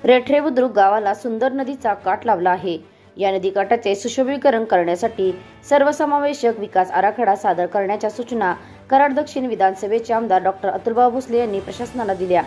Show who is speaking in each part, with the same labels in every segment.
Speaker 1: रेठरे बुद्रुक गावाला सुंदर नदीचा काठ लाभला आहे। या नदीकाठाचे सुशोभीकरण करण्यासाठी सर्वसमावेशक विकास आराखडा सादर करण्याच्या सूचना कराड दक्षिण विधानसभेचे आमदार डॉ. अतुलभाऊ भोसले यांनी प्रशासनाला दिल्या।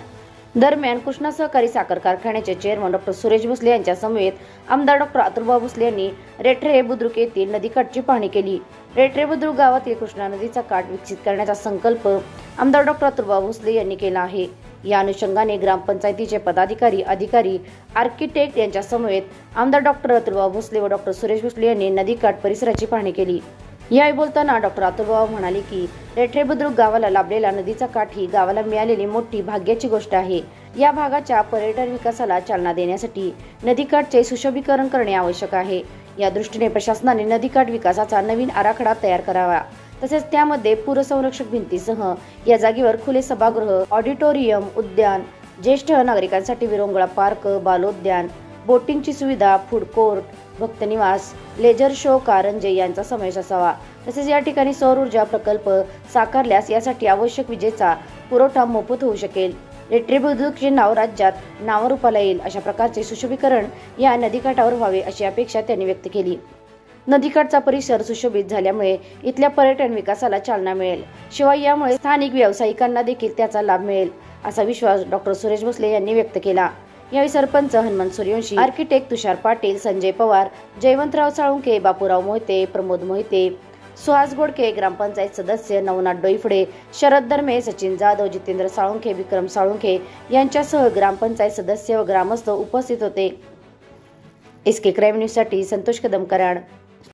Speaker 1: दरम्यान कृष्णा सहकारी साखर कारखान्याचे चेअरमन डॉ. सुरेश भोसले यांच्या समवेत आमदार डॉ. अतुलभाऊ भोसले यांनी रेठरे बुद्रुक येथील नदीकाठची पाहणी केली। रेठरे बुद्रुक गावातील कृष्णा नदीचा काठ विकसित करण्याचा संकल्प आमदार डॉ. अतुलभाऊ भोसले यांनी केला आहे। या अनुषंगाने ग्रामपंचायतीचे पदाधिकारी, अधिकारी, आर्किटेक्ट यांच्या समवेत आमदार डॉ. अतुलभाऊ भोसले व डॉ. सुरेश भोसले यांनी नदीकाठ परिसराची पाहणी केली। यावेळी बोलताना डॉ. अतुलभाऊ म्हणाले की रेठरे बुद्रुक गावाला लाभलेला नदीचा काठ ही गावाला मिळालेली मोठी भाग्याची गोष्ट आहे। या भागाच्या पर्यटन विकासाला चालना देण्यासाठी नदीकाठचे सुशोभीकरण करणे आवश्यक आहे। या दृष्टीने प्रशासनाने नदीकाठ विकासाचा नवीन आराखडा तयार करावा, तसेच त्यामध्ये पूरसंरक्षक भिंतीसह या जागेवर खुले सभागृह, ऑडिटोरियम, उद्यान, ज्येष्ठ नागरिकांसाठी विरंगुळा पार्क, बालोद्यान, बोटिंगची सुविधा, फूड कोर्ट, भक्तनिवास, लेजर शो, कारंजे यांचा समावेश असावा। तसेच या ठिकाणी सौर ऊर्जा प्रकल्प साकारल्यास यासाठी आवश्यक विजेचा पुरवठा मोफत होऊ शकेल। रेठरे बुद्रुकचे नाव राज्यात नावारूपाला येईल अशा प्रकारचे सुशोभीकरण या नदीकाठावर व्हावे अशी अपेक्षा त्यांनी व्यक्त केली। नदीकाठचा परिसर सुशोभित झाल्यामुळे इथल्या पर्यटन विकासाला चालना मिळेल, शिवाय यामुळे स्थानिक व्यावसायिकांना देखील त्याचा लाभ मिळेल असा विश्वास डॉ. सुरेश भोसले यांनी व्यक्त केला। यावेळी सरपंच हनुमंत सूर्यवंशी, आर्किटेक्ट तुषार पाटील, संजय पवार, जयवंतराव साळुंखे, बापूराव मोहिते, प्रमोद मोहिते, सुहास गोडके, ग्रामपंचायत सदस्य नवनाथ डोईफडे, शरद दरमे, सचिन जाधव, जितेंद्र साळुंखे, विक्रम साळुंखे यांच्यासह ग्रामपंचायत सदस्य व ग्रामस्थ उपस्थित होते। SK क्राईम न्यूज साठी संतोष कदम, कराड।